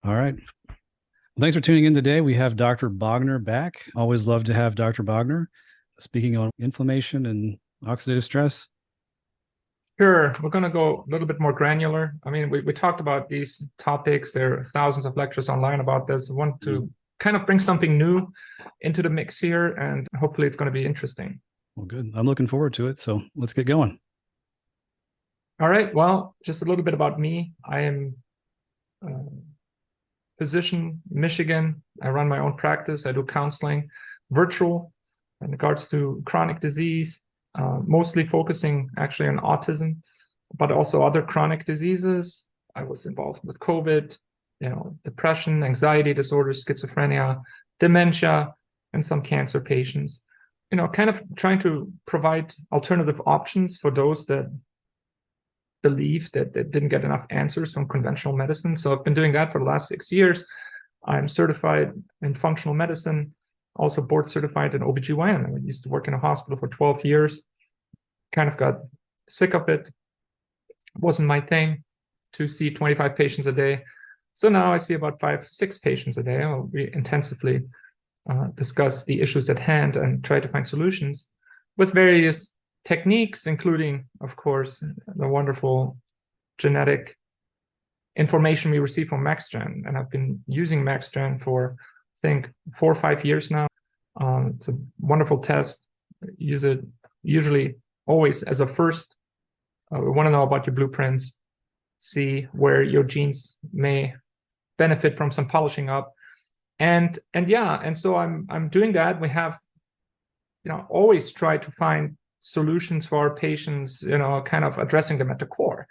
All right. Well, thanks for tuning in today. We have Dr. Bogner back. Always love to have Dr. Bogner speaking on inflammation and oxidative stress. Sure, we're going to go a little bit more granular. I mean, we talked about these topics. There are thousands of lectures online about this. I want to kind of bring something new into the mix here, and hopefully it's going to be interesting. Well, good. I'm looking forward to it. So let's get going. All right. Well, just a little bit about me. I am a physician in Michigan. I run my own practice. I do counseling virtual in regards to chronic disease, mostly focusing actually on autism, but also other chronic diseases. I was involved with COVID, depression, anxiety disorders, schizophrenia, dementia, and some cancer patients. Kind of trying to provide alternative options for those that believe that they didn't get enough answers from conventional medicine. So I've been doing that for the last 6 years. I'm certified in functional medicine, also board certified in OBGYN. I used to work in a hospital for 12 years, kind of got sick of it. It wasn't my thing to see 25 patients a day. So now I see about 5, 6 patients a day. We intensively discuss the issues at hand and try to find solutions with various techniques, including, of course, the wonderful genetic information we receive from MaxGen. And I've been using MaxGen for, I think, 4 or 5 years now. It's a wonderful test. Use it usually always as a first. We want to know about your blueprints, see where your genes may benefit from some polishing up. And so I'm doing that. We have, always try to find solutions for our patients, kind of addressing them at the core,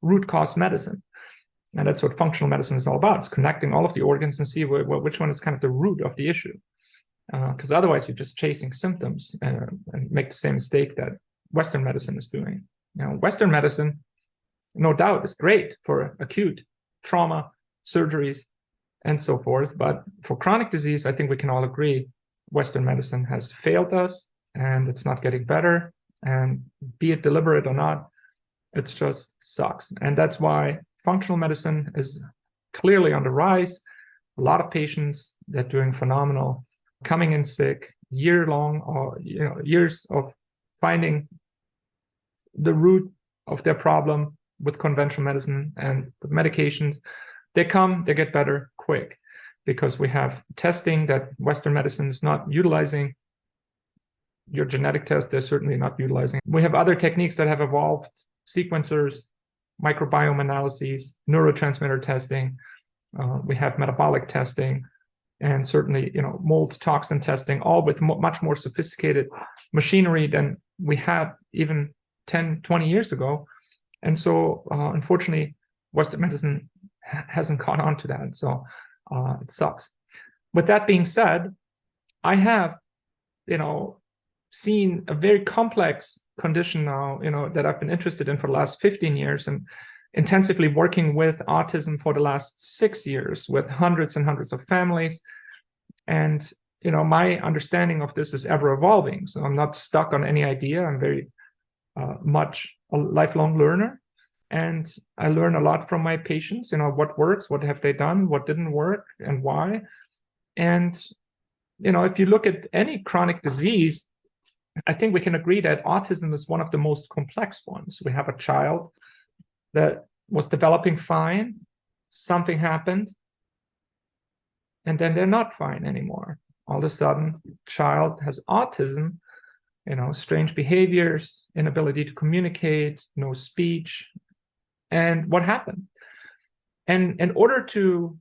root cause medicine. And that's what functional medicine is all about. It's connecting all of the organs and see which one is kind of the root of the issue. Because otherwise you're just chasing symptoms and make the same mistake that Western medicine is doing. Western medicine, no doubt, is great for acute trauma, surgeries, and so forth. But for chronic disease, I think we can all agree Western medicine has failed us and it's not getting better. And be it deliberate or not, it just sucks. And that's why functional medicine is clearly on the rise. A lot of patients that are doing phenomenal, coming in sick, year-long, or years of finding the root of their problem with conventional medicine and with medications. They get better quick because we have testing that Western medicine is not utilizing. Your genetic test, they're certainly not utilizing. We have other techniques that have evolved, sequencers, microbiome analyses, neurotransmitter testing. We have metabolic testing, and certainly, mold toxin testing, all with much more sophisticated machinery than we had even 10, 20 years ago. And so, unfortunately, Western medicine hasn't caught on to that. So it sucks. With that being said, I have, seen a very complex condition now, that I've been interested in for the last 15 years and intensively working with autism for the last 6 years with hundreds and hundreds of families. And, my understanding of this is ever evolving. So I'm not stuck on any idea. I'm very much a lifelong learner. And I learn a lot from my patients, what works, what have they done, what didn't work, and why. And, if you look at any chronic disease, I think we can agree that autism is one of the most complex ones. We have a child that was developing fine, something happened, and then they're not fine anymore. All of a sudden, child has autism, strange behaviors, inability to communicate, no speech. And what happened? And in order to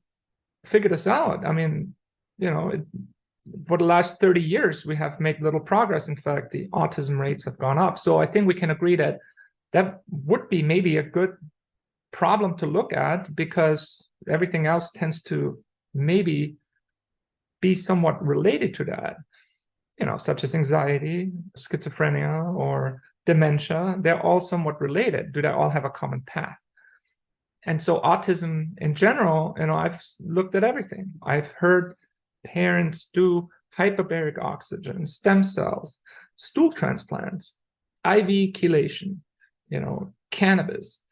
figure this out, I mean, for the last 30 years, we have made little progress. In fact, the autism rates have gone up. So I think we can agree that that would be maybe a good problem to look at, because everything else tends to maybe be somewhat related to that, such as anxiety, schizophrenia, or dementia. They're all somewhat related. Do they all have a common path? And so autism in general, I've looked at everything. I've heard parents do hyperbaric oxygen, stem cells, stool transplants, IV chelation, cannabis,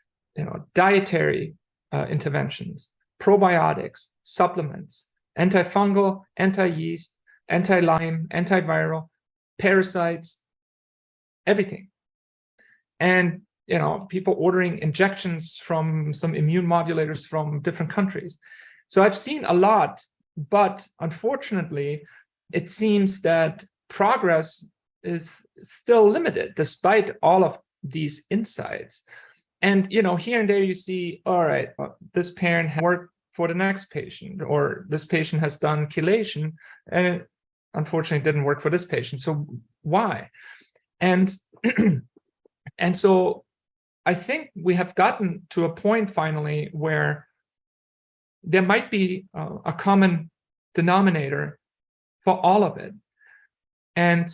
dietary interventions, probiotics, supplements, antifungal, anti-yeast, anti-Lyme, antiviral, parasites, everything. And people ordering injections from some immune modulators from different countries. So I've seen a lot, but unfortunately, it seems that progress is still limited despite all of these insights. And here and there you see, all right, this parent has worked for the next patient, or this patient has done chelation, and it unfortunately didn't work for this patient. So why? And and so I think we have gotten to a point finally where there might be a common denominator for all of it. And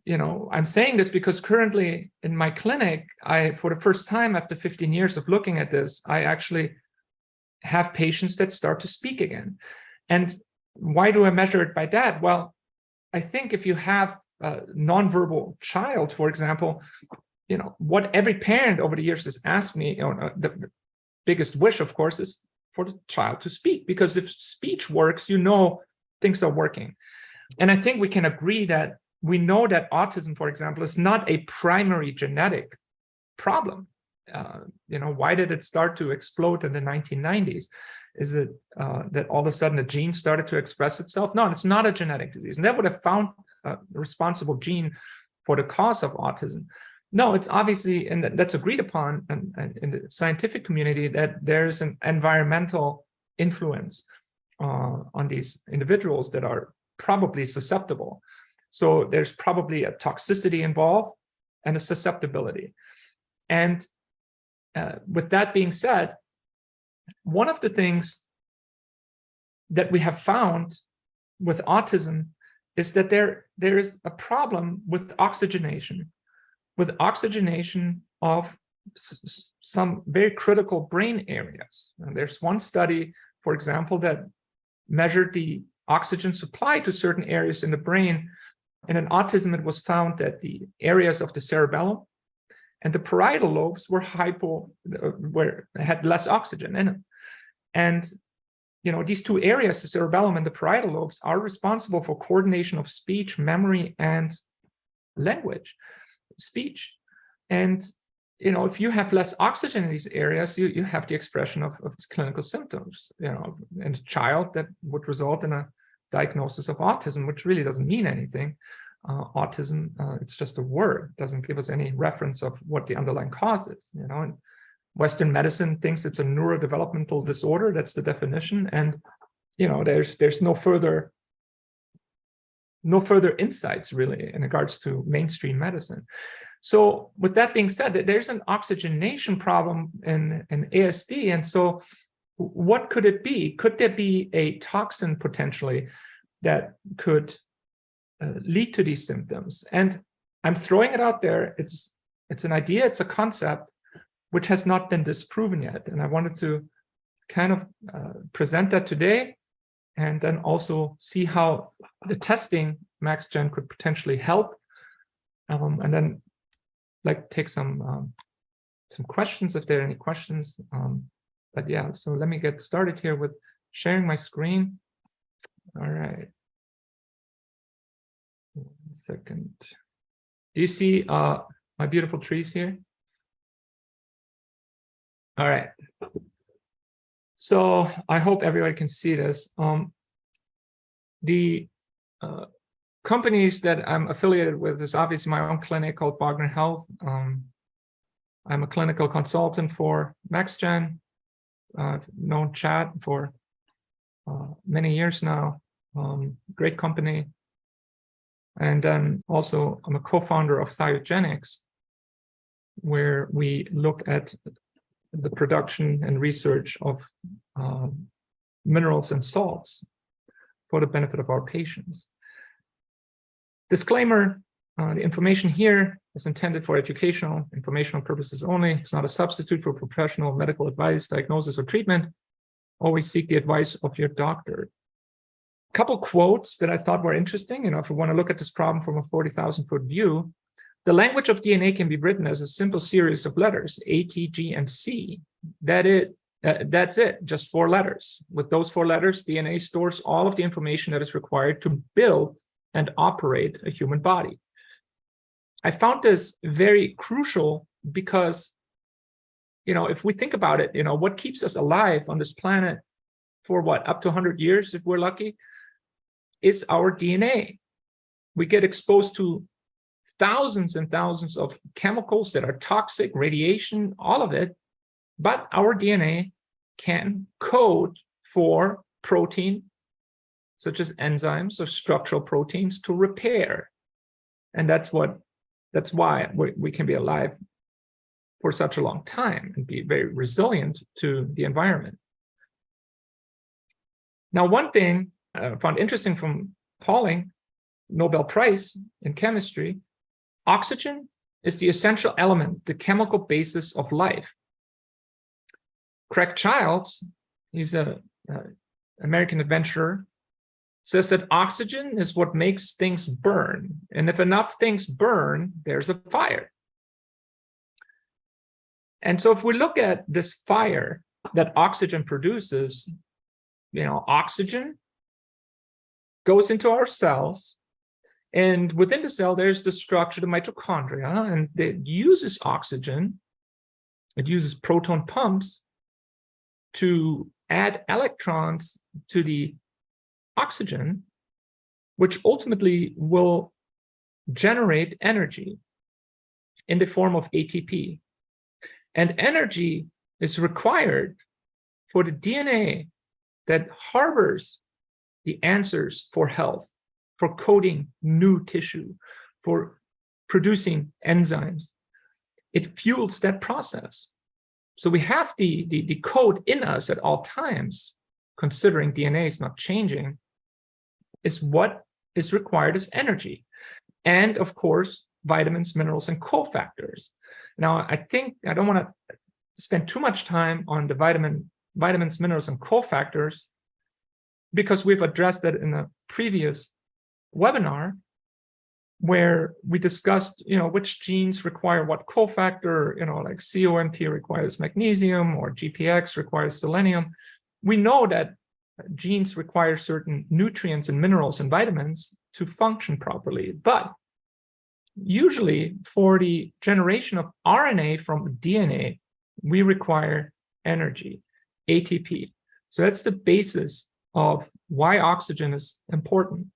I'm saying this because currently in my clinic, for the first time after 15 years of looking at this, I actually have patients that start to speak again. And why do I measure it by that? Well, I think if you have a nonverbal child, for example, what every parent over the years has asked me, the biggest wish, of course, is for the child to speak, because if speech works, things are working. And I think we can agree that we know that autism, for example, is not a primary genetic problem. Why did it start to explode in the 1990s? Is it that all of a sudden a gene started to express itself? No, it's not a genetic disease. And that would have found a responsible gene for the cause of autism. No, it's obviously, and that's agreed upon in the scientific community, that there's an environmental influence on these individuals that are probably susceptible. So there's probably a toxicity involved and a susceptibility. And with that being said, one of the things that we have found with autism is that there is a problem with oxygenation of some very critical brain areas. And there's one study, for example, that measured the oxygen supply to certain areas in the brain. And in autism, it was found that the areas of the cerebellum and the parietal lobes were had less oxygen in them. And these two areas, the cerebellum and the parietal lobes, are responsible for coordination of speech, memory, and language. Speech. And if you have less oxygen in these areas, you have the expression of clinical symptoms. In a child, that would result in a diagnosis of autism, which really doesn't mean anything. Autism, it's just a word, doesn't give us any reference of what the underlying cause is. And Western medicine thinks it's a neurodevelopmental disorder. That's the definition. And there's no further insights really in regards to mainstream medicine. So with that being said, there's an oxygenation problem in ASD. And so what could it be? Could there be a toxin potentially that could lead to these symptoms? And I'm throwing it out there. It's an idea, it's a concept which has not been disproven yet. And I wanted to kind of present that today, and then also see how the testing MaxGen could potentially help, and then take some questions if there are any questions. But yeah, so let me get started here with sharing my screen. All right. 1 second. Do you see my beautiful trees here? All right. So I hope everybody can see this. The companies that I'm affiliated with is obviously my own clinic called Bogner Health. I'm a clinical consultant for MaxGen. I've known Chad for many years now. Great company. And then also I'm a co-founder of Thiogenics, where we look at the production and research of minerals and salts for the benefit of our patients. Disclaimer, the information here is intended for educational, informational purposes only. It's not a substitute for professional medical advice, diagnosis, or treatment. Always seek the advice of your doctor. A couple quotes that I thought were interesting. If we want to look at this problem from a 40,000-foot view, the language of DNA can be written as a simple series of letters, A, T, G, and C. That That's it, just 4 letters. With those 4 letters, DNA stores all of the information that is required to build and operate a human body. I found this very crucial because, if we think about it, what keeps us alive on this planet for what, up to 100 years, if we're lucky, is our DNA. We get exposed to thousands and thousands of chemicals that are toxic, radiation, all of it, but our DNA can code for protein, such as enzymes or structural proteins, to repair. And that's why we can be alive for such a long time and be very resilient to the environment. Now, one thing I found interesting from Pauling, Nobel Prize in chemistry, oxygen is the essential element, the chemical basis of life. Craig Childs, he's an American adventurer, says that oxygen is what makes things burn. And if enough things burn, there's a fire. And so if we look at this fire that oxygen produces, oxygen goes into our cells. And within the cell, there's the structure, the mitochondria, and it uses oxygen. It uses proton pumps to add electrons to the oxygen, which ultimately will generate energy in the form of ATP. And energy is required for the DNA that harbors the answers for health, for coding new tissue, for producing enzymes. It fuels that process. So we have the code in us at all times, considering DNA is not changing, is what is required as energy. And of course, vitamins, minerals, and cofactors. Now, I don't want to spend too much time on the vitamins, minerals, and cofactors, because we've addressed that in a previous webinar where we discussed, which genes require what cofactor, like COMT requires magnesium or GPX requires selenium. We know that genes require certain nutrients and minerals and vitamins to function properly, but usually for the generation of RNA from DNA, we require energy, ATP. So that's the basis of why oxygen is important.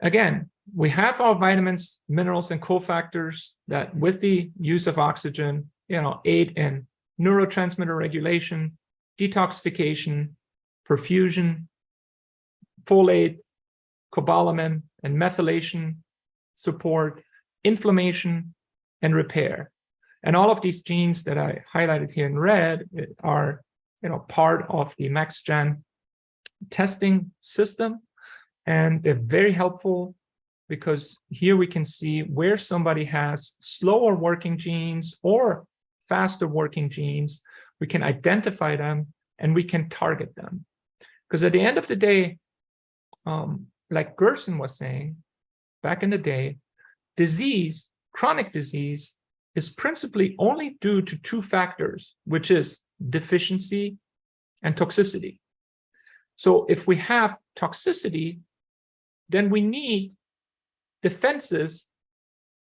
Again, we have our vitamins, minerals, and cofactors that with the use of oxygen, aid in neurotransmitter regulation, detoxification, perfusion, folate, cobalamin, and methylation support, inflammation, and repair. And all of these genes that I highlighted here in red are part of the MaxGen testing system. And they're very helpful because here we can see where somebody has slower working genes or faster working genes. We can identify them and we can target them. Because at the end of the day, like Gerson was saying back in the day, disease, chronic disease, is principally only due to 2 factors, which is deficiency and toxicity. So if we have toxicity, then we need defenses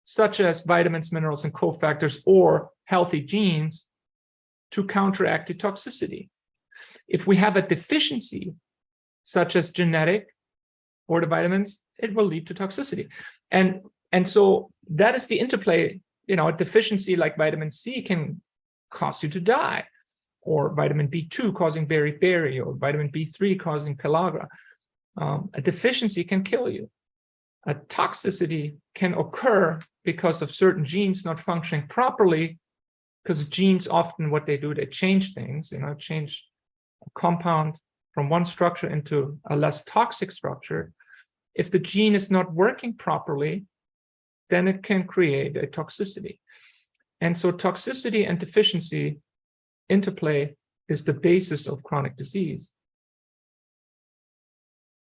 such as vitamins, minerals, and cofactors or healthy genes to counteract the toxicity. If we have a deficiency, such as genetic or the vitamins, it will lead to toxicity. And so that is the interplay. A deficiency like vitamin C can cause you to die, or vitamin B2 causing beriberi, or vitamin B3 causing pellagra. A deficiency can kill you. A toxicity can occur because of certain genes not functioning properly, because genes often, what they do, they change things, change a compound from one structure into a less toxic structure. If the gene is not working properly, then it can create a toxicity. And so toxicity and deficiency interplay is the basis of chronic disease.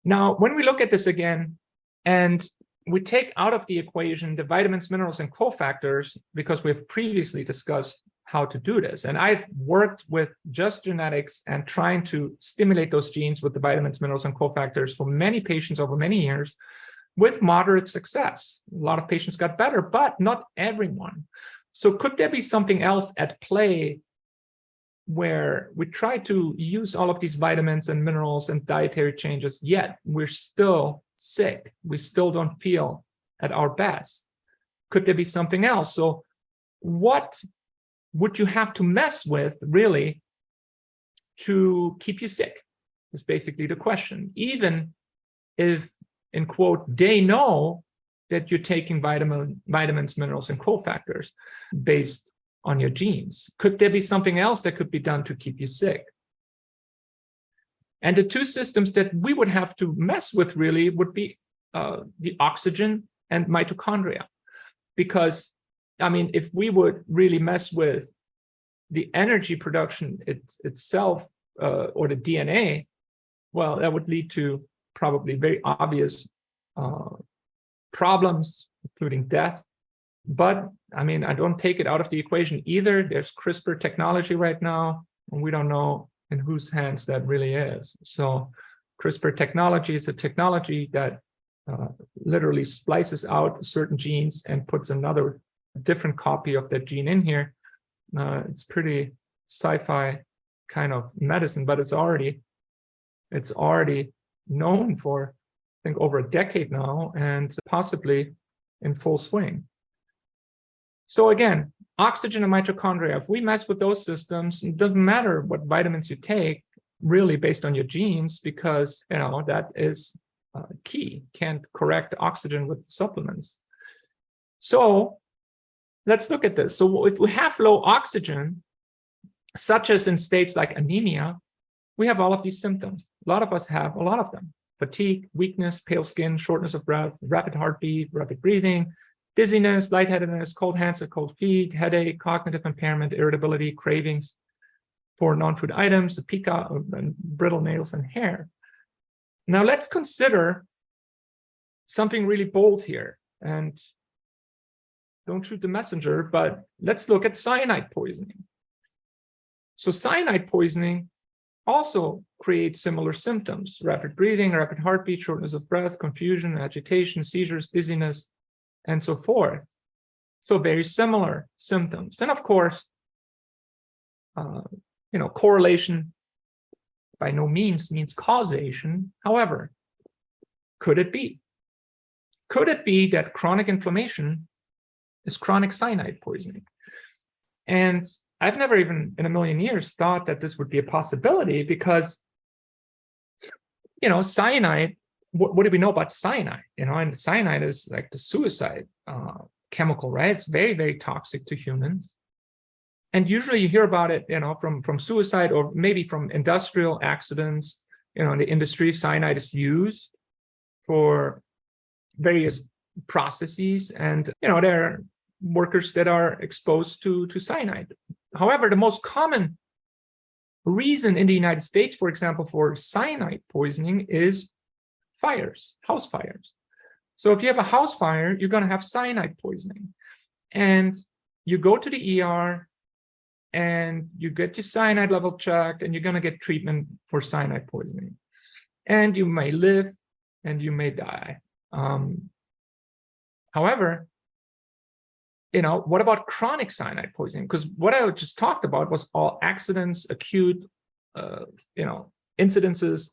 Now, when we look at this again, and we take out of the equation the vitamins, minerals, and cofactors, because we've previously discussed how to do this. And I've worked with just genetics and trying to stimulate those genes with the vitamins, minerals, and cofactors for many patients over many years with moderate success. A lot of patients got better, but not everyone. So could there be something else at play where we try to use all of these vitamins and minerals and dietary changes, yet we're still sick? We still don't feel at our best. Could there be something else? So what would you have to mess with really to keep you sick? Is basically the question. Even if, in quote, they know that you're taking vitamins, minerals, and cofactors based on your genes. Could there be something else that could be done to keep you sick? And the two systems that we would have to mess with really would be the oxygen and mitochondria. Because, I mean, if we would really mess with the energy production itself or the DNA, well, that would lead to probably very obvious problems, including death. But I mean, I don't take it out of the equation either. There's CRISPR technology right now, and we don't know in whose hands that really is. So CRISPR technology is a technology that literally splices out certain genes and puts another different copy of that gene in here. It's pretty sci-fi kind of medicine, but it's already known for, I think, over a decade now, and possibly in full swing. So again, oxygen and mitochondria, if we mess with those systems, it doesn't matter what vitamins you take, really based on your genes, because that is key. Can't correct oxygen with supplements. So let's look at this. So if we have low oxygen, such as in states like anemia, we have all of these symptoms. A lot of us have a lot of them: fatigue, weakness, pale skin, shortness of breath, rapid heartbeat, rapid breathing, dizziness, lightheadedness, cold hands and cold feet, headache, cognitive impairment, irritability, cravings for non-food items, pica, and brittle nails and hair. Now let's consider something really bold here, and don't shoot the messenger, but let's look at cyanide poisoning. So cyanide poisoning also creates similar symptoms: rapid breathing, rapid heartbeat, shortness of breath, confusion, agitation, seizures, dizziness, and so forth. So very similar symptoms. And of course, correlation by no means means causation. However, could it be? Could it be that chronic inflammation is chronic cyanide poisoning? And I've never even in a million years thought that this would be a possibility, because, cyanide, what do we know about cyanide? And cyanide is like the suicide chemical, right? It's very, very toxic to humans. And usually you hear about it, from suicide, or maybe from industrial accidents. In the industry, cyanide is used for various processes, and there are workers that are exposed to cyanide. However, the most common reason in the United States, for example, for cyanide poisoning is fires, house fires. So if you have a house fire, you're going to have cyanide poisoning, and you go to the ER and you get your cyanide level checked, and you're going to get treatment for cyanide poisoning, and you may live and you may die. However, what about chronic cyanide poisoning? Because what I just talked about was all accidents, acute, incidences.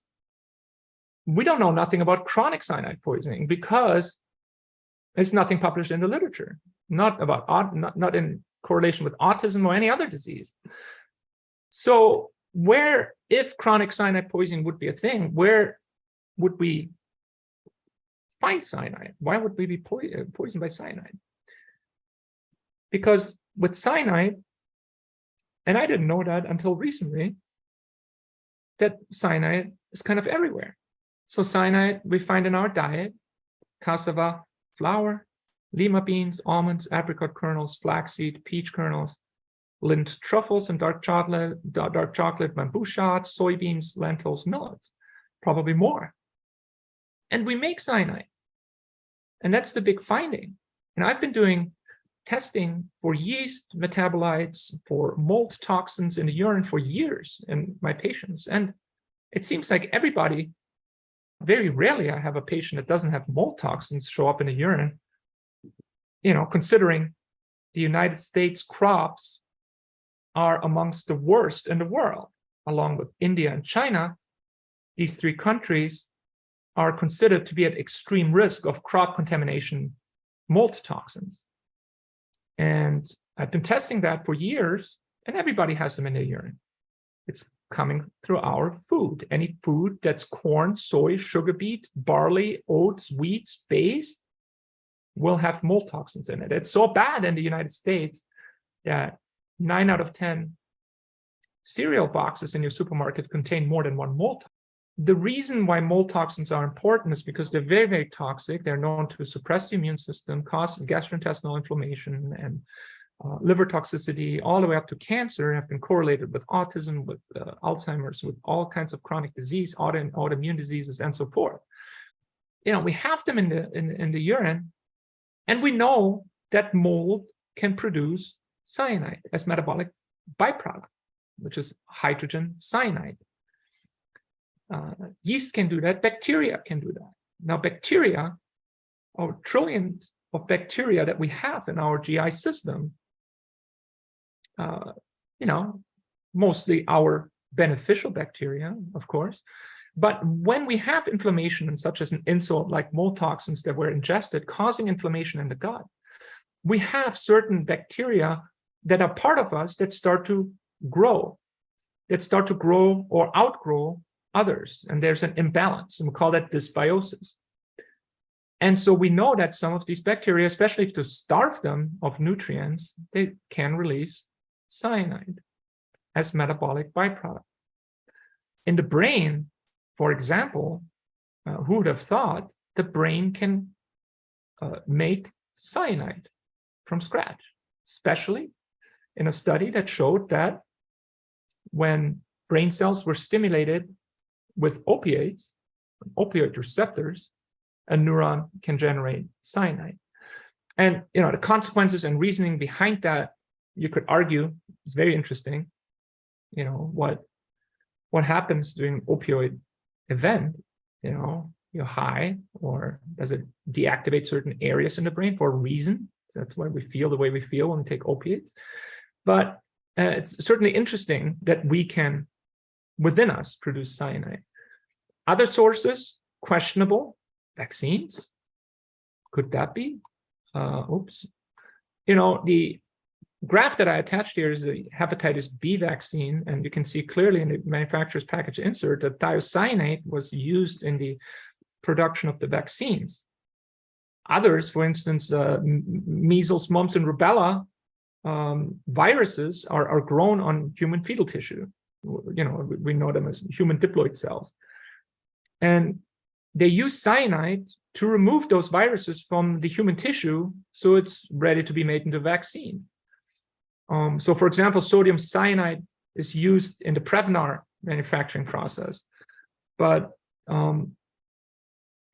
We don't know nothing about chronic cyanide poisoning, because there's nothing published in the literature, not in correlation with autism or any other disease. So if chronic cyanide poisoning would be a thing, where would we find cyanide? Why would we be poisoned by cyanide? Because with cyanide, and I didn't know that until recently, that cyanide is kind of everywhere. So cyanide we find in our diet: cassava flour, lima beans, almonds, apricot kernels, flaxseed, peach kernels, Lindt truffles and dark chocolate, bamboo shot, soybeans, lentils, millets, probably more. And we make cyanide. And that's the big finding. And I've been doing testing for yeast metabolites, for mold toxins in the urine for years in my patients. And it seems like everybody, very rarely I have a patient that doesn't have mold toxins show up in the urine. Considering the United States crops are amongst the worst in the world, along with India and China. These three countries are considered to be at extreme risk of crop contamination, mold toxins. And I've been testing that for years, and everybody has them in their urine. It's coming through our food. Any food that's corn, soy, sugar beet, barley, oats, wheat based will have mold toxins in it. It's so bad in the United States that 9 out of 10 cereal boxes in your supermarket contain more than one mold toxin. The reason why mold toxins are important is because they're very, very toxic. They're known to suppress the immune system, cause gastrointestinal inflammation, and liver toxicity, all the way up to cancer, have been correlated with autism, with Alzheimer's, with all kinds of chronic disease, autoimmune diseases, and so forth. We have them in the urine, and we know that mold can produce cyanide as metabolic byproduct, which is hydrogen cyanide. Yeast can do that. Bacteria can do that. Now, bacteria, our trillions of bacteria that we have in our GI system, mostly our beneficial bacteria, of course. But when we have inflammation, such as an insult like mold toxins that were ingested, causing inflammation in the gut, we have certain bacteria that are part of us that start to grow or outgrow others. And there's an imbalance, and we call that dysbiosis. And so we know that some of these bacteria, especially if to starve them of nutrients, they can release cyanide as metabolic byproduct. In the brain, for example, who would have thought the brain can make cyanide from scratch, especially in a study that showed that when brain cells were stimulated with opioid receptors, a neuron can generate cyanide. And the consequences and reasoning behind that, you could argue, is very interesting. What happens during an opioid event? You're high, or does it deactivate certain areas in the brain for a reason? So that's why we feel the way we feel when we take opiates. But it's certainly interesting that we can, within us, produce cyanide. Other sources, questionable. Vaccines, could that be? The graph that I attached here is the hepatitis B vaccine, and you can see clearly in the manufacturer's package insert that thiocyanate was used in the production of the vaccines. Others, for instance, measles, mumps, and rubella viruses are grown on human fetal tissue. We know them as human diploid cells. And they use cyanide to remove those viruses from the human tissue so it's ready to be made into a vaccine. So, for example, sodium cyanide is used in the Prevnar manufacturing process. But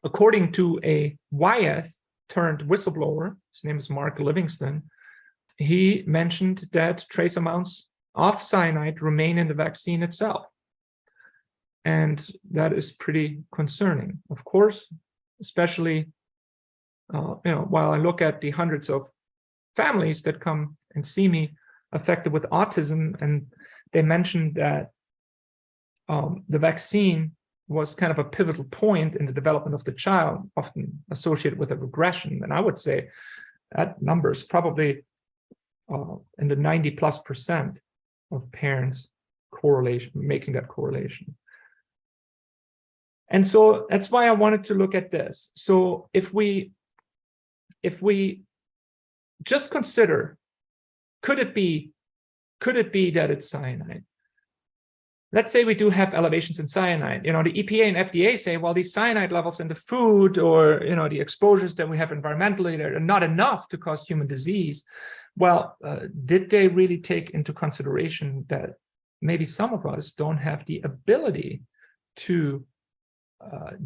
according to a Wyeth turned whistleblower, his name is Mark Livingston, he mentioned that trace amounts of cyanide remain in the vaccine itself. And that is pretty concerning, of course, especially, while I look at the hundreds of families that come and see me affected with autism, and they mentioned that the vaccine was kind of a pivotal point in the development of the child, often associated with a regression. And I would say that number is probably in the 90+% of parents making that correlation. And so that's why I wanted to look at this. So if we just consider, could it be that it's cyanide? Let's say we do have elevations in cyanide. The EPA and FDA say, well, these cyanide levels in the food, or the exposures that we have environmentally, are not enough to cause human disease. Well, did they really take into consideration that maybe some of us don't have the ability to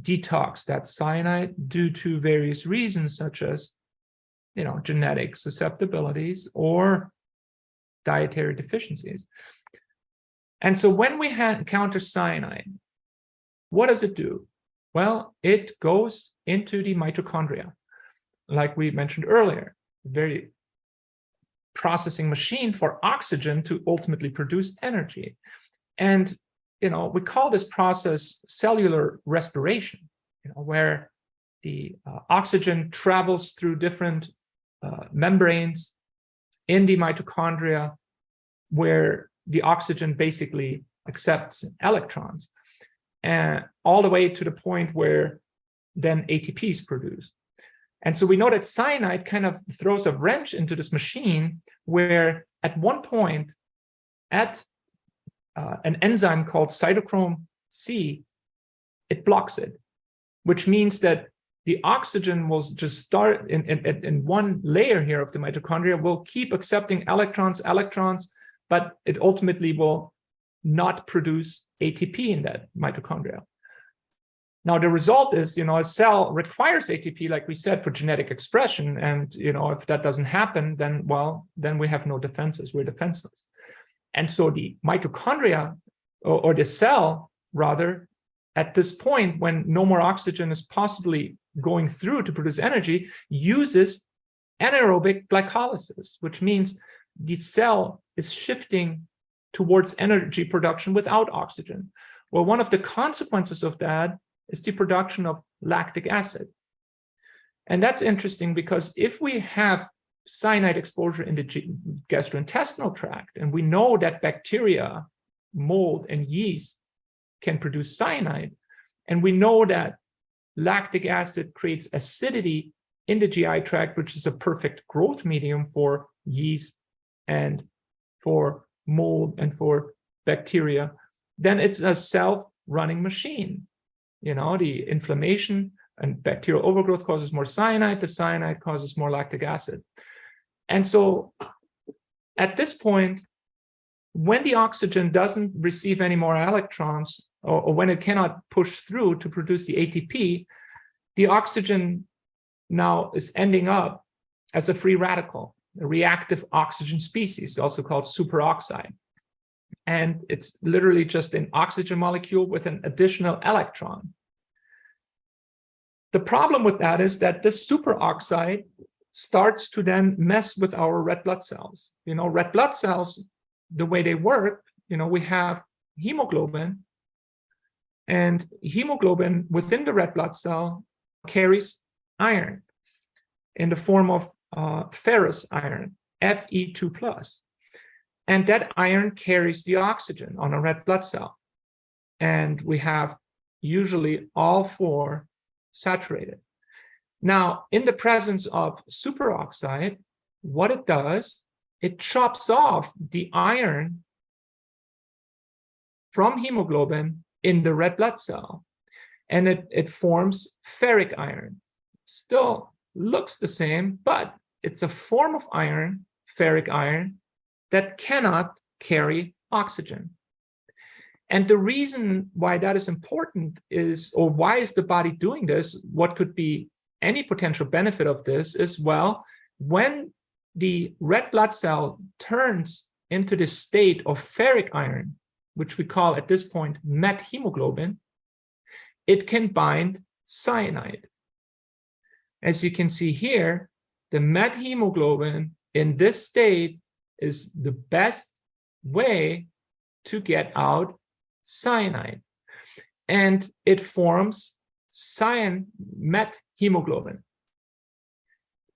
detox that cyanide due to various reasons, such as genetic susceptibilities or dietary deficiencies. And so when we encounter cyanide, what does it do? Well, it goes into the mitochondria, like we mentioned earlier, very processing machine for oxygen to ultimately produce energy. And we call this process cellular respiration, where the oxygen travels through different membranes in the mitochondria, where the oxygen basically accepts electrons, and all the way to the point where then ATP is produced. And so we know that cyanide kind of throws a wrench into this machine, where at one point at an enzyme called cytochrome C, it blocks it, which means that the oxygen will just start in one layer here of the mitochondria, will keep accepting electrons, but it ultimately will not produce ATP in that mitochondria. Now, the result is, a cell requires ATP, like we said, for genetic expression. And, if that doesn't happen, then we have no defenses. We're defenseless. And so the mitochondria, or the cell, rather, at this point, when no more oxygen is possibly going through to produce energy, uses anaerobic glycolysis, which means the cell is shifting towards energy production without oxygen. Well, one of the consequences of that is the production of lactic acid. And that's interesting, because if we have cyanide exposure in the gastrointestinal tract, and we know that bacteria, mold, and yeast can produce cyanide, and we know that lactic acid creates acidity in the GI tract, which is a perfect growth medium for yeast and for mold and for bacteria, then it's a self-running machine. The inflammation and bacterial overgrowth causes more cyanide, the cyanide causes more lactic acid. And so at this point, when the oxygen doesn't receive any more electrons, or when it cannot push through to produce the ATP, the oxygen now is ending up as a free radical, a reactive oxygen species, also called superoxide. And it's literally just an oxygen molecule with an additional electron. The problem with that is that this superoxide starts to then mess with our red blood cells. Red blood cells, the way they work, we have hemoglobin, and hemoglobin within the red blood cell carries iron in the form of ferrous iron, Fe2+. And that iron carries the oxygen on a red blood cell. And we have usually all four saturated. Now, in the presence of superoxide, what it does, it chops off the iron from hemoglobin in the red blood cell, and it forms ferric iron. Still looks the same, but it's a form of iron, ferric iron, that cannot carry oxygen. And the reason why that is important is, or why is the body doing this, what could be any potential benefit of this is, well, when the red blood cell turns into the state of ferric iron, which we call at this point methemoglobin, it can bind cyanide. As you can see here, the methemoglobin in this state is the best way to get out cyanide. And it forms methemoglobin.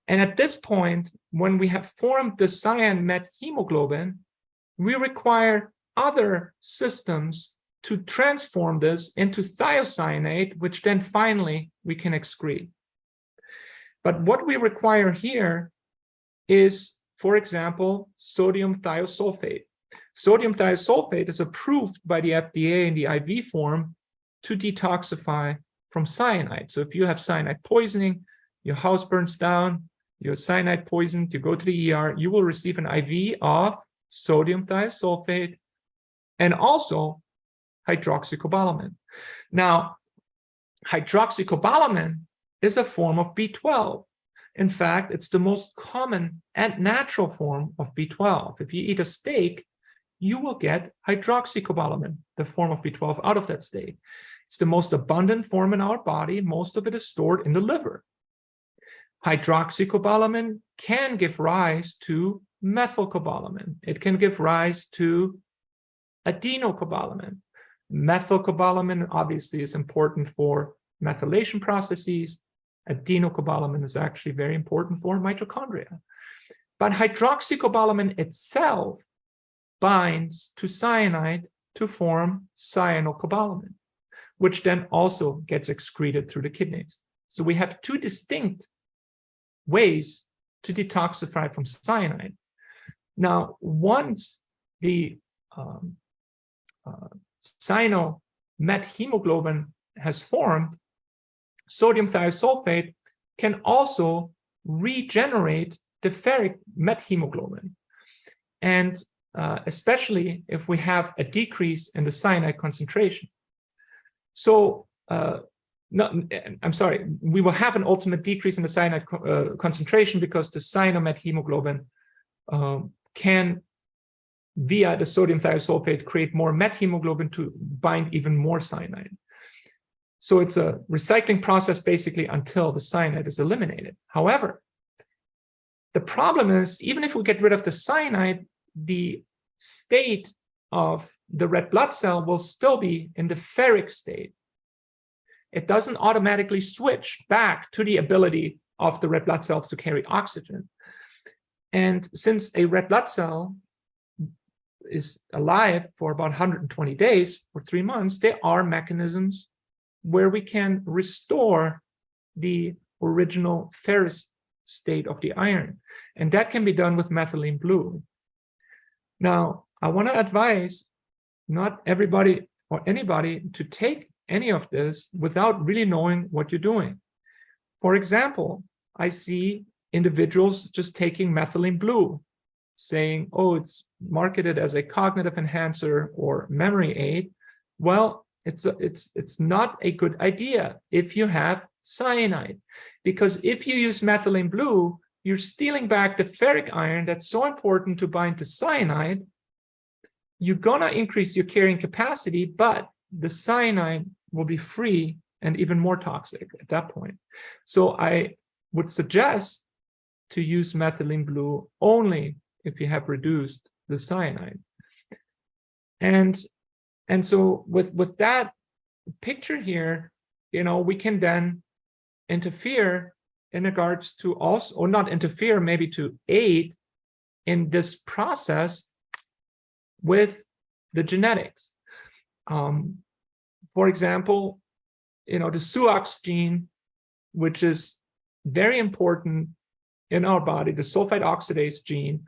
And at this point, when we have formed the methemoglobin, we require other systems to transform this into thiocyanate, which then finally we can excrete. But what we require here is, for example, sodium thiosulfate. Sodium thiosulfate is approved by the FDA in the IV form to detoxify from cyanide. So if you have cyanide poisoning, your house burns down, you're cyanide poisoned, you go to the ER, you will receive an IV of sodium thiosulfate and also hydroxycobalamin. Now, hydroxycobalamin is a form of B12. In fact, it's the most common and natural form of B12. If you eat a steak, you will get hydroxycobalamin, the form of B12, out of that steak. It's the most abundant form in our body. Most of it is stored in the liver. Hydroxycobalamin can give rise to methylcobalamin. It can give rise to adenocobalamin. Methylcobalamin obviously is important for methylation processes. Adenocobalamin is actually very important for mitochondria. But hydroxycobalamin itself binds to cyanide to form cyanocobalamin, which then also gets excreted through the kidneys. So we have two distinct ways to detoxify from cyanide. Now, once the cyanomethemoglobin has formed, sodium thiosulfate can also regenerate the ferric methemoglobin. And especially if we have a decrease in the cyanide concentration. So, we will have an ultimate decrease in the cyanide concentration because the cyanomethemoglobin can, via the sodium thiosulfate, create more methemoglobin to bind even more cyanide. So it's a recycling process basically until the cyanide is eliminated. However, the problem is, even if we get rid of the cyanide, the state of the red blood cell will still be in the ferric state. It doesn't automatically switch back to the ability of the red blood cells to carry oxygen. And since a red blood cell is alive for about 120 days, for 3 months, there are mechanisms where we can restore the original ferrous state of the iron. And that can be done with methylene blue. Now, I want to advise not everybody or anybody to take any of this without really knowing what you're doing. For example, I see individuals just taking methylene blue, saying, oh, it's marketed as a cognitive enhancer or memory aid. Well, it's not a good idea if you have cyanide, because if you use methylene blue, you're stealing back the ferric iron that's so important to bind to cyanide. You're gonna increase your carrying capacity, but the cyanide will be free and even more toxic at that point. So I would suggest to use methylene blue only if you have reduced the cyanide. And so with that picture here, we can then interfere in regards to also, or not interfere, maybe to aid in this process with the genetics. For example, the SUOX gene, which is very important in our body, the sulfide oxidase gene,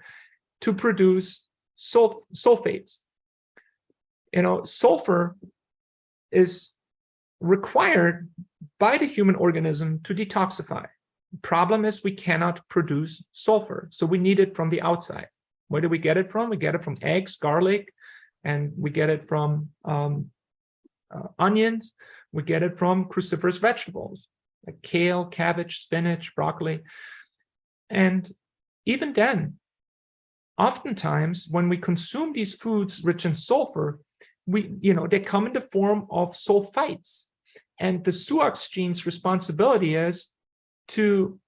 to produce sulfates. Sulfur is required by the human organism to detoxify. The problem is we cannot produce sulfur, so we need it from the outside. Where do we get it from? We get it from eggs, garlic, and we get it from onions. We get it from cruciferous vegetables like kale, cabbage, spinach, broccoli. And even then, oftentimes when we consume these foods rich in sulfur, they come in the form of sulfites. And the SUOX gene's responsibility is to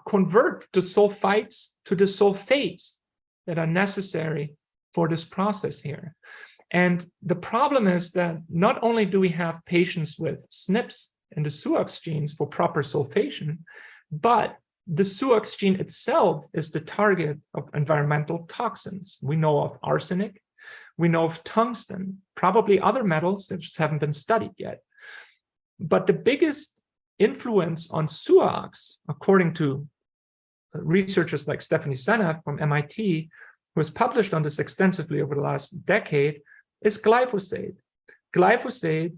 convert the sulfites to the sulfates that are necessary for this process here. And the problem is that not only do we have patients with SNPs in the SUOX genes for proper sulfation, but the SUOX gene itself is the target of environmental toxins. We know of arsenic, we know of tungsten, probably other metals that just haven't been studied yet. But the biggest influence on SUOX, according to researchers like Stephanie Seneff from MIT, who has published on this extensively over the last decade, is glyphosate. Glyphosate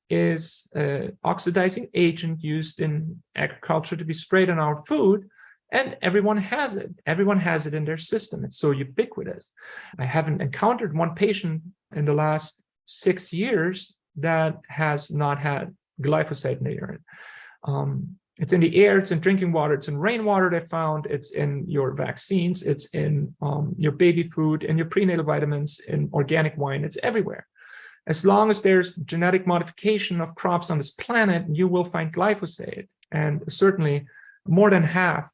is an oxidizing agent used in agriculture to be sprayed on our food, and everyone has it. Everyone has it in their system. It's so ubiquitous. I haven't encountered one patient in the last 6 years that has not had glyphosate in the urine. It's in the air, it's in drinking water, it's in rainwater they found, it's in your vaccines, it's in your baby food, and your prenatal vitamins, in organic wine, it's everywhere. As long as there's genetic modification of crops on this planet, you will find glyphosate. And certainly more than half,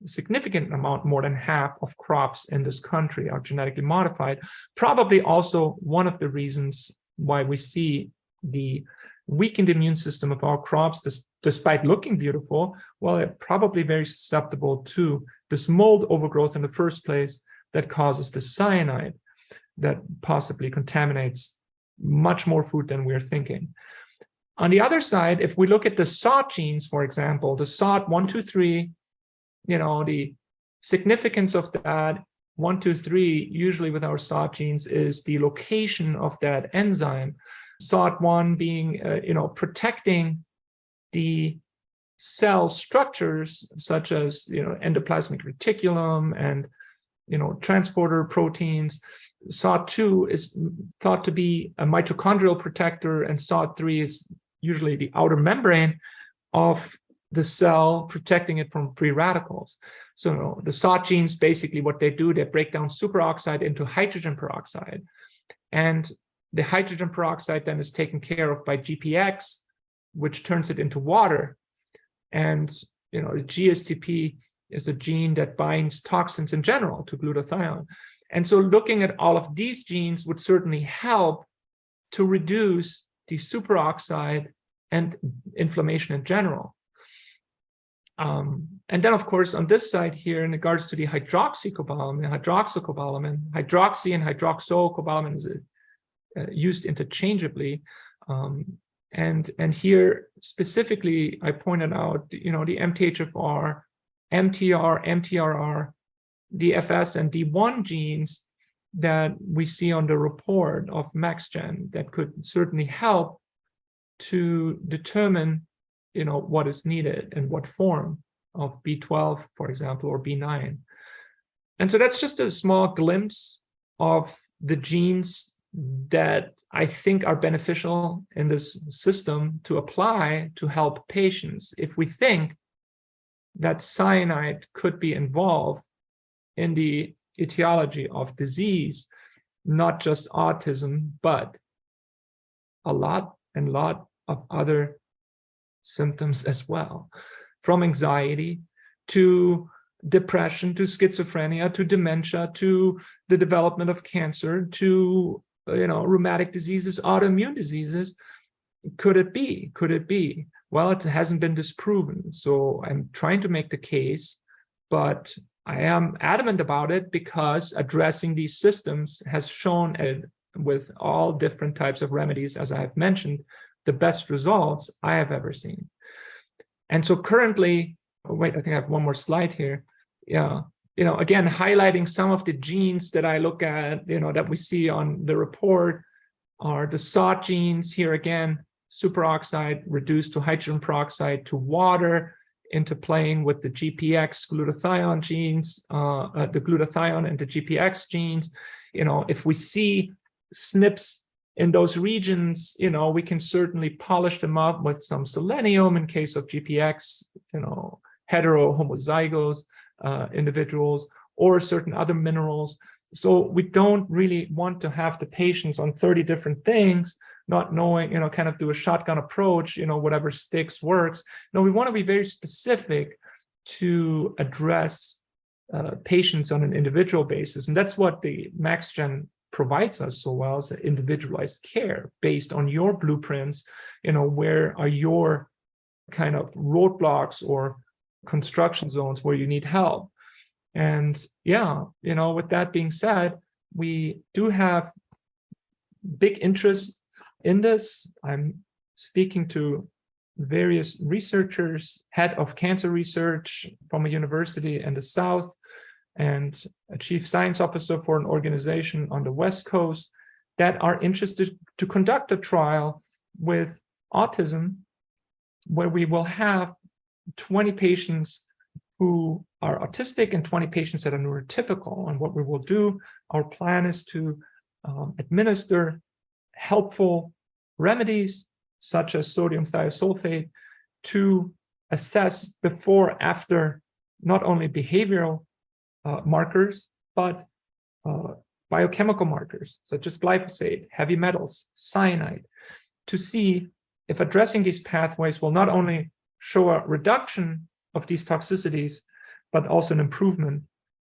a significant amount, more than half of crops in this country are genetically modified. Probably also one of the reasons why we see the weakened immune system of our crops, despite looking beautiful. Well, they're probably very susceptible to this mold overgrowth in the first place that causes the cyanide that possibly contaminates much more food than we're thinking. On the other side, if we look at the SOD genes, for example, the SOD 1, 2, 3, the significance of that 1, 2, 3, usually with our SOD genes, is the location of that enzyme. SOD1 being, protecting the cell structures such as, endoplasmic reticulum and, transporter proteins. SOD2 is thought to be a mitochondrial protector, and SOD3 is usually the outer membrane of the cell, protecting it from free radicals. So the SOD genes, basically what they do, they break down superoxide into hydrogen peroxide. And the hydrogen peroxide then is taken care of by GPX, which turns it into water. And the GSTP is a gene that binds toxins in general to glutathione. And so looking at all of these genes would certainly help to reduce the superoxide and inflammation in general. And then, of course, on this side here, in regards to the hydroxycobalamin, hydroxy and hydroxycobalamin is used interchangeably. And here specifically, I pointed out, the MTHFR, MTR, MTRR, DFS, and D1 genes that we see on the report of MaxGen that could certainly help to determine, what is needed and what form of B12, for example, or B9. And so that's just a small glimpse of the genes that I think are beneficial in this system to apply to help patients. If we think that cyanide could be involved in the etiology of disease, not just autism, but a lot of other symptoms as well, from anxiety to depression to schizophrenia to dementia to the development of cancer to rheumatic diseases, autoimmune diseases. Could it be? Well, it hasn't been disproven, so I'm trying to make the case, but I am adamant about it because addressing these systems has shown, with all different types of remedies, as I have mentioned, the best results I have ever seen. And so currently, I think I have one more slide here. Yeah, again, highlighting some of the genes that I look at, that we see on the report are the SOD genes. Here again, superoxide reduced to hydrogen peroxide to water, interplaying with the GPX glutathione genes, the glutathione and the GPX genes. If we see SNPs in those regions, we can certainly polish them up with some selenium in case of GPX, heterohomozygous individuals, or certain other minerals. So we don't really want to have the patients on 30 different things, not knowing, kind of do a shotgun approach, whatever sticks works. No, we want to be very specific to address patients on an individual basis. And that's what the MaxGen provides us so well, is individualized care based on your blueprints. Where are your kind of roadblocks or construction zones where you need help? And yeah, with that being said, we do have big interest in this. I'm speaking to various researchers, head of cancer research from a university in the South, and a chief science officer for an organization on the West Coast that are interested to conduct a trial with autism, where we will have 20 patients who are autistic and 20 patients that are neurotypical. And what we will do, our plan is to administer helpful remedies such as sodium thiosulfate to assess before, after, not only behavioral markers, but biochemical markers such as glyphosate, heavy metals, cyanide, to see if addressing these pathways will not only show a reduction of these toxicities, but also an improvement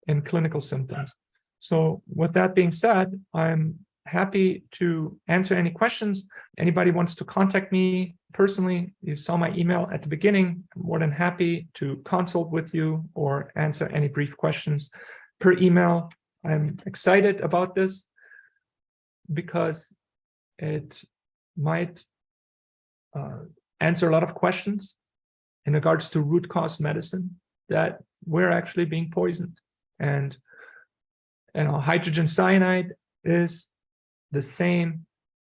in clinical symptoms. So with that being said, I'm happy to answer any questions. Anybody wants to contact me personally, you saw my email at the beginning. I'm more than happy to consult with you or answer any brief questions per email. I'm excited about this because it might answer a lot of questions in regards to root cause medicine, that we're actually being poisoned. And hydrogen cyanide is the same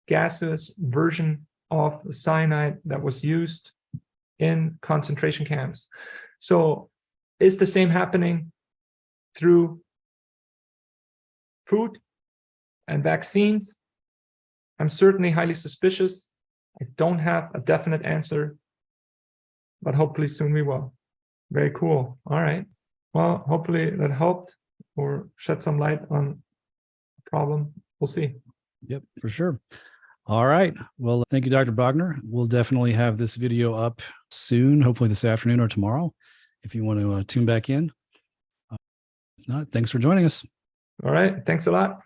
gaseous version of the cyanide that was used in concentration camps. So is the same happening through food and vaccines? I'm certainly highly suspicious. I don't have a definite answer, but hopefully soon we will. Very cool. All right. Well, hopefully that helped or shed some light on the problem. We'll see. Yep, for sure. All right. Well, thank you, Dr. Bogner. We'll definitely have this video up soon, hopefully this afternoon or tomorrow, if you want to tune back in. If not, thanks for joining us. All right. Thanks a lot.